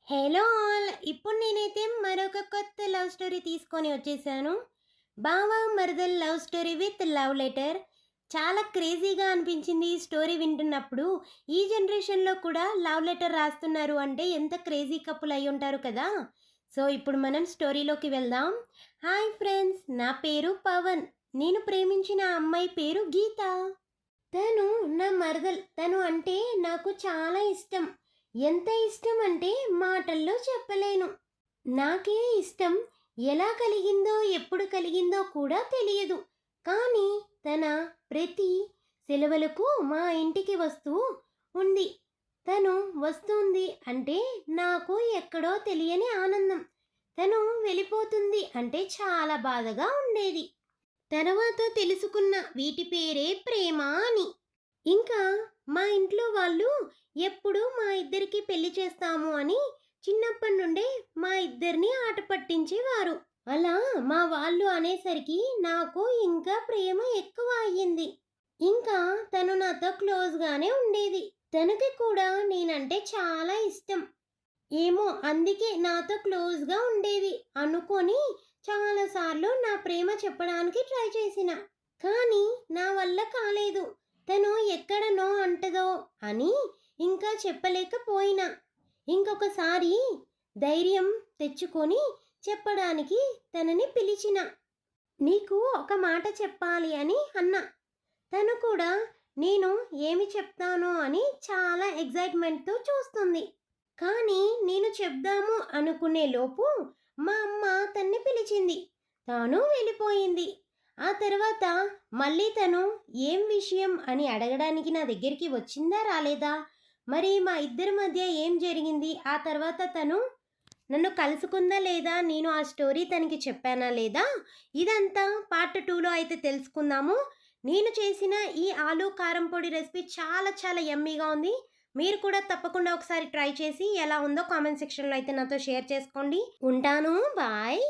Hello all! ఇప్పుడు నేనైతే మరొక కొత్త లవ్ స్టోరీ తీసుకొని వచ్చేసాను. 'బావ మరదల్ love story with love letter'. చాలా క్రేజీగా అనిపించింది ఈ స్టోరీ వింటున్నప్పుడు. ఈ జనరేషన్‌లో కూడా లవ్ లెటర్ రాస్తున్నారు అంటే ఎంత క్రేజీ కపుల్ అయ్యుంటారు కదా! సో, ఇప్పుడు మనం స్టోరీలోకి వెళ్దాం. Hi friends! నా పేరు పవన్. నేను ప్రేమించిన అమ్మాయి పేరు గీత. తను నా మరదల్. తను అంటే నాకు చాలా ఇష్టం. ఎంత ఇష్టం అంటే మాటల్లో చెప్పలేను. నాకే ఇష్టం ఎలా కలిగిందో, ఎప్పుడు కలిగిందో కూడా తెలియదు. కానీ తన ప్రతి సెలవులకు మా ఇంటికి వస్తూ ఉంది. తను వస్తుంది అంటే నాకు ఎక్కడో తెలియని ఆనందం. తను వెళ్ళిపోతుంది అంటే చాలా బాధగా ఉండేది. తర్వాత తెలుసుకున్న వీటి పేరే ప్రేమ అని. ఇంకా మా ఇంట్లో వాళ్ళు ఎప్పుడు మా ఇద్దరికి పెళ్లి చేస్తాము అని చిన్నప్పటి నుండే మా ఇద్దరిని ఆట పట్టించేవారు. అలా మా వాళ్ళు అనేసరికి నాకు ఇంకా ప్రేమ ఎక్కువ అయ్యింది. ఇంకా తను నాతో క్లోజ్గానే ఉండేది. తనకి కూడా నేనంటే చాలా ఇష్టం. ఏమో అందుకే నాతో క్లోజ్గా ఉండేది అనుకొని చాలాసార్లు నా ప్రేమ చెప్పడానికి ట్రై చేసిన. కానీ నా వల్ల కాలేదు. తను ఎక్కడ నో అంటదో అని ఇంకా చెప్పలేకపోయినా. ఇంకొకసారి ధైర్యం తెచ్చుకొని చెప్పడానికి తనని పిలిచిన. నీకు ఒక మాట చెప్పాలి అని అన్నా. తను కూడా నేను ఏమి చెప్తానో అని చాలా ఎగ్జైట్మెంట్‌తో చూస్తుంది. కానీ నేను చెప్దాము అనుకునే లోపు మా అమ్మ తన్ని పిలిచింది. తాను వెళ్ళిపోయింది. ఆ తర్వాత మళ్ళీ తను ఏం విషయం అని అడగడానికి నా దగ్గరికి వచ్చిందా రాలేదా? మరి మా ఇద్దరి మధ్య ఏం జరిగింది? ఆ తర్వాత తను నన్ను కలుసుకుందా లేదా? నేను ఆ స్టోరీ తనకి చెప్పానా లేదా? ఇదంతా పార్ట్ 2లో అయితే తెలుసుకుందాము. నేను చేసిన ఈ ఆలు కారం పొడి రెసిపీ చాలా చాలా యమ్మీగా ఉంది. మీరు కూడా తప్పకుండా ఒకసారి ట్రై చేసి ఎలా ఉందో కామెంట్ సెక్షన్‌లో అయితే నాతో షేర్ చేసుకోండి. ఉంటాను. బాయ్.